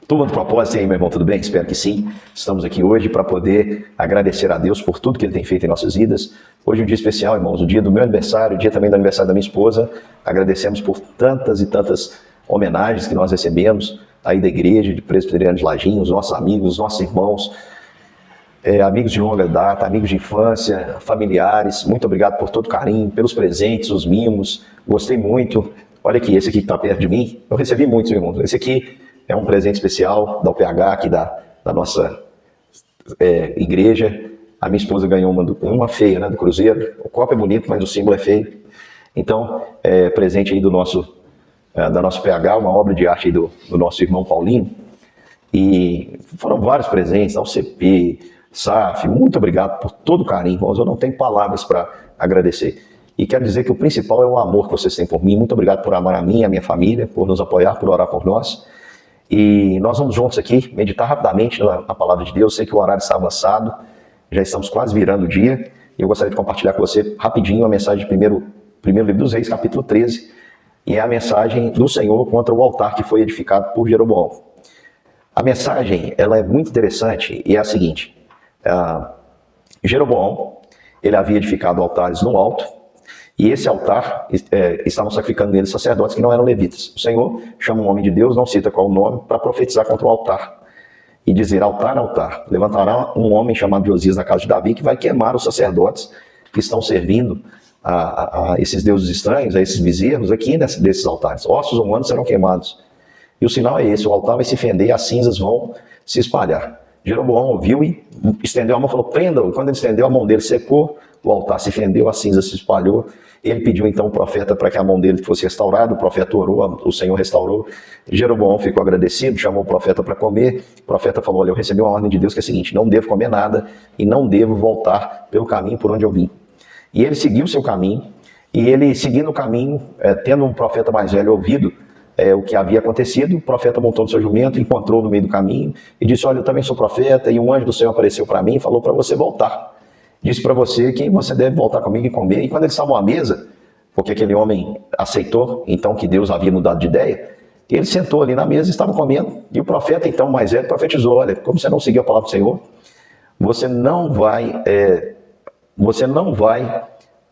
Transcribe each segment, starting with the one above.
Turma do Propósito, e aí, meu irmão, tudo bem? Espero que sim. Estamos aqui hoje para poder agradecer a Deus por tudo que Ele tem feito em nossas vidas. Hoje é um dia especial, irmãos, o dia do meu aniversário, o dia também do aniversário da minha esposa. Agradecemos por tantas e tantas homenagens que nós recebemos aí da igreja, de Presbiteriano de Lajinho, os nossos amigos, os nossos irmãos, amigos de longa data, amigos de infância, familiares. Muito obrigado por todo o carinho, pelos presentes, os mimos. Gostei muito. Olha aqui, esse aqui que está perto de mim, eu recebi muitos, irmãos. Esse aqui é um presente especial da UPH, aqui da nossa igreja. A minha esposa ganhou uma feia, né, do Cruzeiro. O copo é bonito, mas o símbolo é feio. Então, presente aí da nossa UPH, uma obra de arte aí do nosso irmão Paulinho. E foram vários presentes, da UCP, SAF. Muito obrigado por todo o carinho, irmãos. Eu não tenho palavras para agradecer. E quero dizer que o principal é o amor que vocês têm por mim. Muito obrigado por amar a mim e a minha família, por nos apoiar, por orar por nós. E nós vamos juntos aqui meditar rapidamente na palavra de Deus. Sei que o horário está avançado, já estamos quase virando o dia. E eu gostaria de compartilhar com você rapidinho a mensagem de primeiro livro dos Reis, capítulo 13. E é a mensagem do Senhor contra o altar que foi edificado por Jeroboão. A mensagem, ela é muito interessante e é a seguinte. Jeroboão, ele havia edificado altares no alto. E esse altar, estavam sacrificando nele sacerdotes que não eram levitas. O Senhor chama um homem de Deus, não cita qual o nome, para profetizar contra o altar. E dizer, altar, altar, levantará um homem chamado Josias da casa de Davi, que vai queimar os sacerdotes que estão servindo a esses deuses estranhos, a esses bezerros, aqui desses altares. Ossos humanos serão queimados. E o sinal é esse, o altar vai se fender e as cinzas vão se espalhar. Jeroboão ouviu e estendeu a mão e falou, prenda-o. Quando ele estendeu, a mão dele secou, o altar se fendeu, a cinza se espalhou. Ele pediu então o profeta para que a mão dele fosse restaurada, o profeta orou, o Senhor restaurou. Jeroboão ficou agradecido, chamou o profeta para comer. O profeta falou, olha, eu recebi uma ordem de Deus que é a seguinte, não devo comer nada e não devo voltar pelo caminho por onde eu vim. E ele seguiu o seu caminho, e ele seguindo o caminho, tendo um profeta mais velho ouvido o que havia acontecido, o profeta montou no seu jumento, encontrou no meio do caminho e disse, olha, eu também sou profeta, e um anjo do Senhor apareceu para mim e falou para você voltar. Disse para você que você deve voltar comigo e comer. E quando eles estavam à mesa, porque aquele homem aceitou, então, que Deus havia mudado de ideia, ele sentou ali na mesa e estava comendo. E o profeta, então, mais velho, profetizou, olha, como você não seguiu a palavra do Senhor, você não vai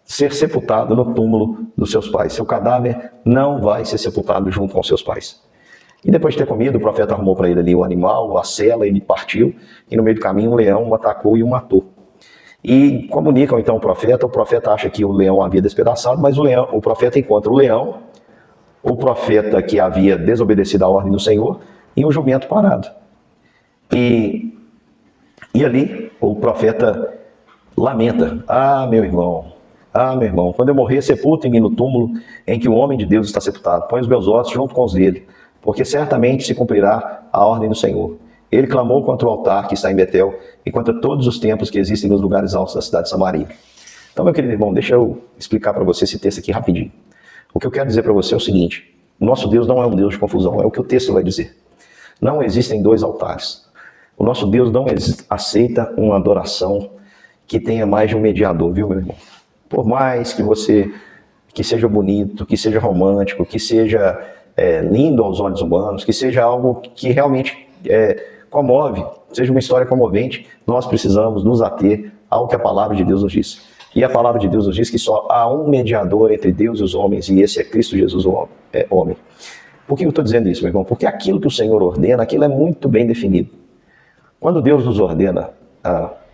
ser sepultado no túmulo dos seus pais. Seu cadáver não vai ser sepultado junto com seus pais. E depois de ter comido, o profeta arrumou para ele ali o animal, a sela, ele partiu, e no meio do caminho um leão o atacou e o matou. E comunicam então o profeta acha que o leão havia despedaçado, mas o profeta encontra o leão, o profeta que havia desobedecido à ordem do Senhor, e um jumento parado. E ali o profeta lamenta, meu irmão, quando eu morrer, sepultem-me no túmulo em que o homem de Deus está sepultado, põe os meus ossos junto com os dele, porque certamente se cumprirá a ordem do Senhor. Ele clamou contra o altar que está em Betel e contra todos os templos que existem nos lugares altos da cidade de Samaria. Então, meu querido irmão, deixa eu explicar para você esse texto aqui rapidinho. O que eu quero dizer para você é o seguinte, o nosso Deus não é um Deus de confusão, é o que o texto vai dizer. Não existem dois altares. O nosso Deus não aceita uma adoração que tenha mais de um mediador, viu, meu irmão? Por mais que seja bonito, que seja romântico, que seja lindo aos olhos humanos, que seja algo que realmente comove, seja uma história comovente, nós precisamos nos ater ao que a palavra de Deus nos diz. E a palavra de Deus nos diz que só há um mediador entre Deus e os homens, e esse é Cristo Jesus, o homem. Por que eu estou dizendo isso, meu irmão? Porque aquilo que o Senhor ordena, aquilo é muito bem definido. Quando Deus nos ordena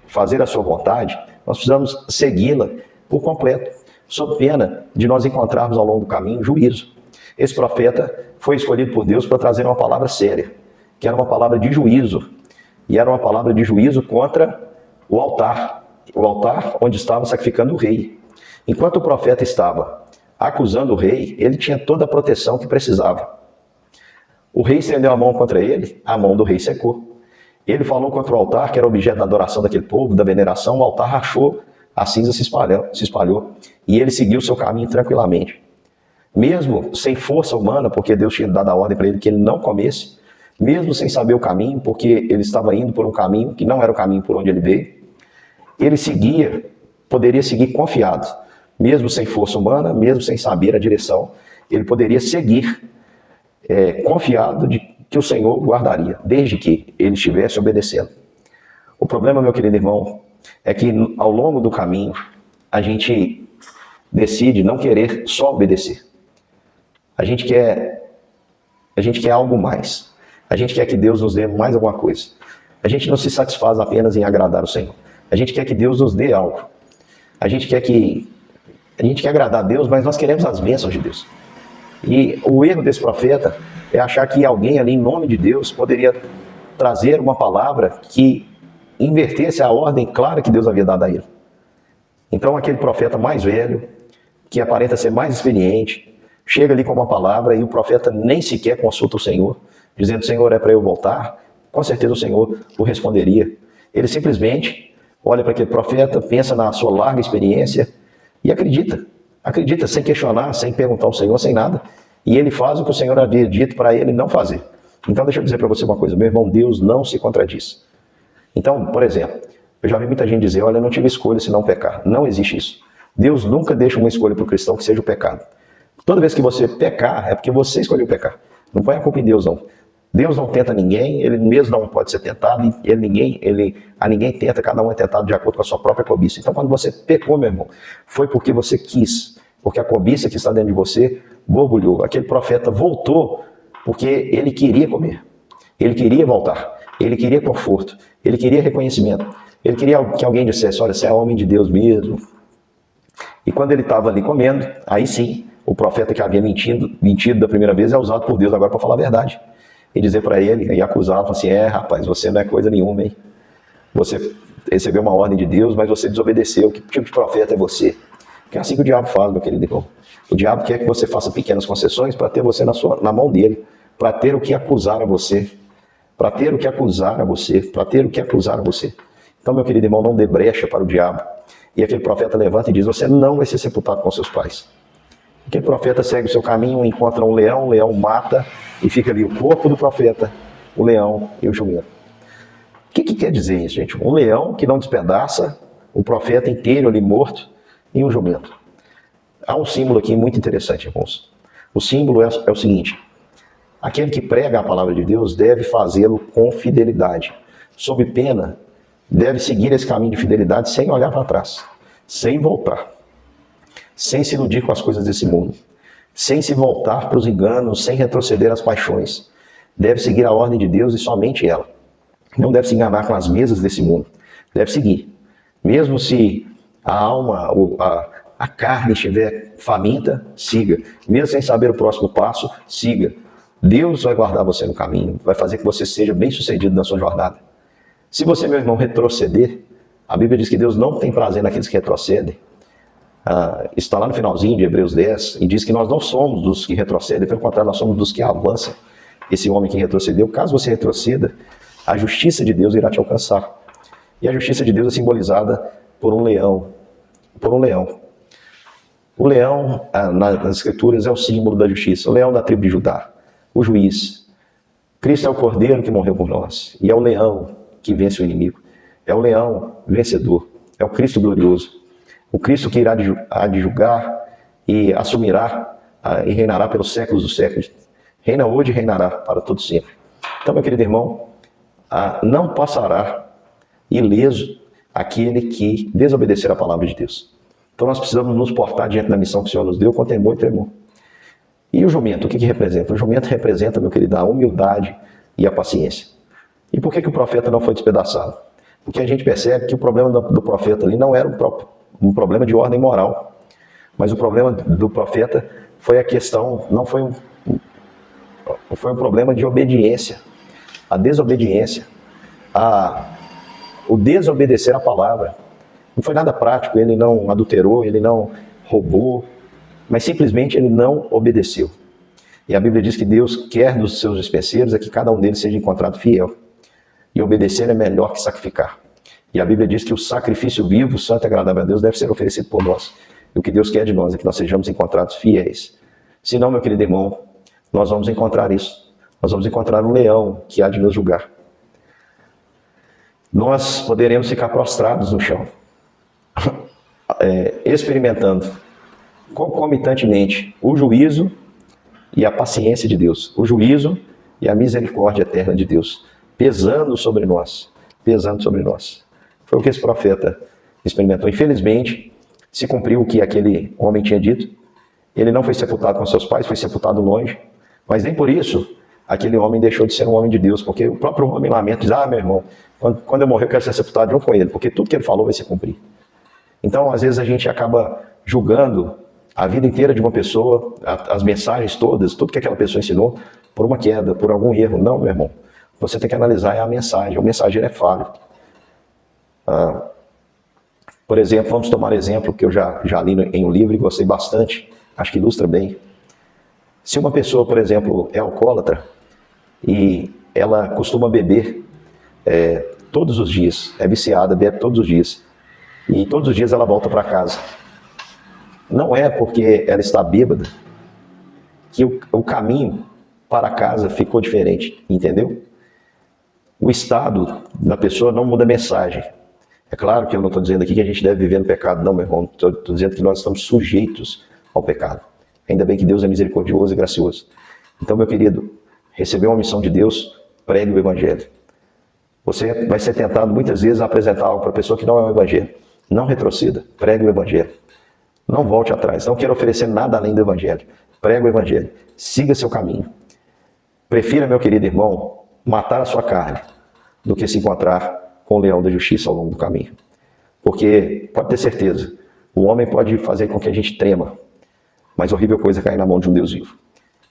fazer a sua vontade, nós precisamos segui-la por completo, sob pena de nós encontrarmos ao longo do caminho juízo. Esse profeta foi escolhido por Deus para trazer uma palavra séria, que era uma palavra de juízo, e era uma palavra de juízo contra o altar onde estava sacrificando o rei. Enquanto o profeta estava acusando o rei, ele tinha toda a proteção que precisava. O rei estendeu a mão contra ele, a mão do rei secou. Ele falou contra o altar, que era objeto da adoração daquele povo, da veneração, o altar rachou, a cinza se espalhou, e ele seguiu seu caminho tranquilamente. Mesmo sem força humana, porque Deus tinha dado a ordem para ele que ele não comesse, mesmo sem saber o caminho, porque ele estava indo por um caminho que não era o caminho por onde ele veio, ele poderia seguir confiado, mesmo sem força humana, mesmo sem saber a direção, ele poderia seguir confiado que o Senhor guardaria, desde que ele estivesse obedecendo. O problema, meu querido irmão, é que ao longo do caminho, a gente decide não querer só obedecer. A gente quer algo mais. A gente quer que Deus nos dê mais alguma coisa. A gente não se satisfaz apenas em agradar o Senhor. A gente quer que Deus nos dê algo. A gente quer agradar a Deus, mas nós queremos as bênçãos de Deus. E o erro desse profeta é achar que alguém ali, em nome de Deus, poderia trazer uma palavra que invertesse a ordem clara que Deus havia dado a ele. Então, aquele profeta mais velho, que aparenta ser mais experiente, chega ali com uma palavra e o profeta nem sequer consulta o Senhor, dizendo: Senhor, é para eu voltar? Com certeza o Senhor o responderia. Ele simplesmente olha para aquele profeta, pensa na sua larga experiência e acredita sem questionar, sem perguntar ao Senhor, sem nada. E ele faz o que o Senhor havia dito para ele não fazer. Então deixa eu dizer para você uma coisa, meu irmão, Deus não se contradiz. Então, por exemplo, eu já vi muita gente dizer: olha, eu não tive escolha senão pecar. Não existe isso. Deus nunca deixa uma escolha para o cristão que seja o pecado. Toda vez que você pecar, é porque você escolheu pecar. Não põe a culpa em Deus, não. Deus não tenta ninguém, ele mesmo não pode ser tentado, a ninguém tenta, cada um é tentado de acordo com a sua própria cobiça. Então, quando você pecou, meu irmão, foi porque você quis, porque a cobiça que está dentro de você borbulhou. Aquele profeta voltou porque ele queria comer, ele queria voltar, ele queria conforto, ele queria reconhecimento, ele queria que alguém dissesse: olha, você é homem de Deus mesmo. E quando ele estava ali comendo, aí sim, o profeta que havia mentido da primeira vez é usado por Deus agora para falar a verdade. E dizer para ele, e acusá-lo, assim: rapaz, você não é coisa nenhuma, hein? Você recebeu uma ordem de Deus, mas você desobedeceu. Que tipo de profeta é você? Que é assim que o diabo faz, meu querido irmão. O diabo quer que você faça pequenas concessões para ter você na mão dele, para ter o que acusar a você, para ter o que acusar a você, para ter o que acusar a você. Então, meu querido irmão, não dê brecha para o diabo. E aquele profeta levanta e diz: você não vai ser sepultado com seus pais. Aquele profeta segue o seu caminho, encontra um leão mata, e fica ali o corpo do profeta, o leão e o jumento. O que quer dizer isso, gente? Um leão que não despedaça, o profeta inteiro ali morto, e um jumento. Há um símbolo aqui muito interessante, irmãos. O símbolo é o seguinte: aquele que prega a palavra de Deus deve fazê-lo com fidelidade. Sob pena, deve seguir esse caminho de fidelidade sem olhar para trás, sem voltar, sem se iludir com as coisas desse mundo, sem se voltar para os enganos, sem retroceder às paixões. Deve seguir a ordem de Deus e somente ela. Não deve se enganar com as mesas desse mundo. Deve seguir. Mesmo se a alma, a carne estiver faminta, siga. Mesmo sem saber o próximo passo, siga. Deus vai guardar você no caminho, vai fazer que você seja bem sucedido na sua jornada. Se você, meu irmão, retroceder, a Bíblia diz que Deus não tem prazer naqueles que retrocedem. Está lá no finalzinho de Hebreus 10, e diz que nós não somos dos que retrocedem, pelo contrário, nós somos dos que avançam. Esse homem que retrocedeu, caso você retroceda, a justiça de Deus irá te alcançar. E a justiça de Deus é simbolizada por um leão. Por um leão. O leão, nas escrituras, é o símbolo da justiça. O leão da tribo de Judá, o juiz. Cristo é o cordeiro que morreu por nós. E é o leão que vence o inimigo. É o leão vencedor. É o Cristo glorioso. O Cristo que irá de julgar e assumirá e reinará pelos séculos dos séculos. Reina hoje e reinará para todo sempre. Então, meu querido irmão, não passará ileso aquele que desobedecer a palavra de Deus. Então nós precisamos nos portar diante da missão que o Senhor nos deu com temor e tremor. E o jumento, o que representa? O jumento representa, meu querido, a humildade e a paciência. E por que o profeta não foi despedaçado? Porque a gente percebe que o problema do profeta ali não era um problema de ordem moral, mas o problema do profeta foi a questão, foi um problema de obediência. A desobediência, o desobedecer à palavra. Não foi nada prático, ele não adulterou, ele não roubou, mas simplesmente ele não obedeceu. E a Bíblia diz que Deus quer dos seus dispenseiros é que cada um deles seja encontrado fiel. E obedecer é melhor que sacrificar. E a Bíblia diz que o sacrifício vivo, santo e agradável a Deus deve ser oferecido por nós. E o que Deus quer de nós é que nós sejamos encontrados fiéis. Senão, meu querido irmão, nós vamos encontrar isso. Nós vamos encontrar um leão que há de nos julgar. Nós poderemos ficar prostrados no chão, experimentando concomitantemente o juízo e a paciência de Deus. O juízo e a misericórdia eterna de Deus pesando sobre nós, pesando sobre nós. Foi o que esse profeta experimentou. Infelizmente, se cumpriu o que aquele homem tinha dito. Ele não foi sepultado com seus pais, foi sepultado longe, mas nem por isso aquele homem deixou de ser um homem de Deus, porque o próprio homem lamenta, diz, meu irmão, quando eu morrer eu quero ser sepultado junto com ele, porque tudo que ele falou vai se cumprir. Então, às vezes a gente acaba julgando a vida inteira de uma pessoa, as mensagens todas, tudo que aquela pessoa ensinou, por uma queda, por algum erro. Não, meu irmão. Você tem que analisar a mensagem. O mensageiro é falho. Por exemplo, vamos tomar exemplo que eu já li em um livro e gostei bastante. Acho que ilustra bem. Se uma pessoa, por exemplo, é alcoólatra e ela costuma beber todos os dias, é viciada, bebe todos os dias, e todos os dias ela volta para casa. Não é porque ela está bêbada que o caminho para casa ficou diferente, entendeu? O estado da pessoa não muda a mensagem. É claro que eu não estou dizendo aqui que a gente deve viver no pecado, não, meu irmão. Estou dizendo que nós estamos sujeitos ao pecado. Ainda bem que Deus é misericordioso e gracioso. Então, meu querido, recebeu uma missão de Deus, pregue o Evangelho. Você vai ser tentado muitas vezes a apresentar algo para a pessoa que não é o Evangelho. Não retroceda, pregue o Evangelho. Não volte atrás, não quero oferecer nada além do Evangelho. Pregue o Evangelho, siga seu caminho. Prefira, meu querido irmão, matar a sua carne do que se encontrar com o leão da justiça ao longo do caminho. Porque, pode ter certeza, o homem pode fazer com que a gente trema, mas horrível coisa é cair na mão de um Deus vivo.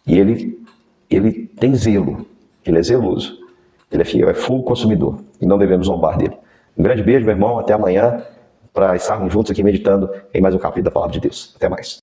E ele tem zelo, ele é zeloso, ele é fiel, é fogo consumidor, e não devemos zombar dele. Um grande beijo, meu irmão, até amanhã, para estarmos juntos aqui meditando em mais um capítulo da Palavra de Deus. Até mais.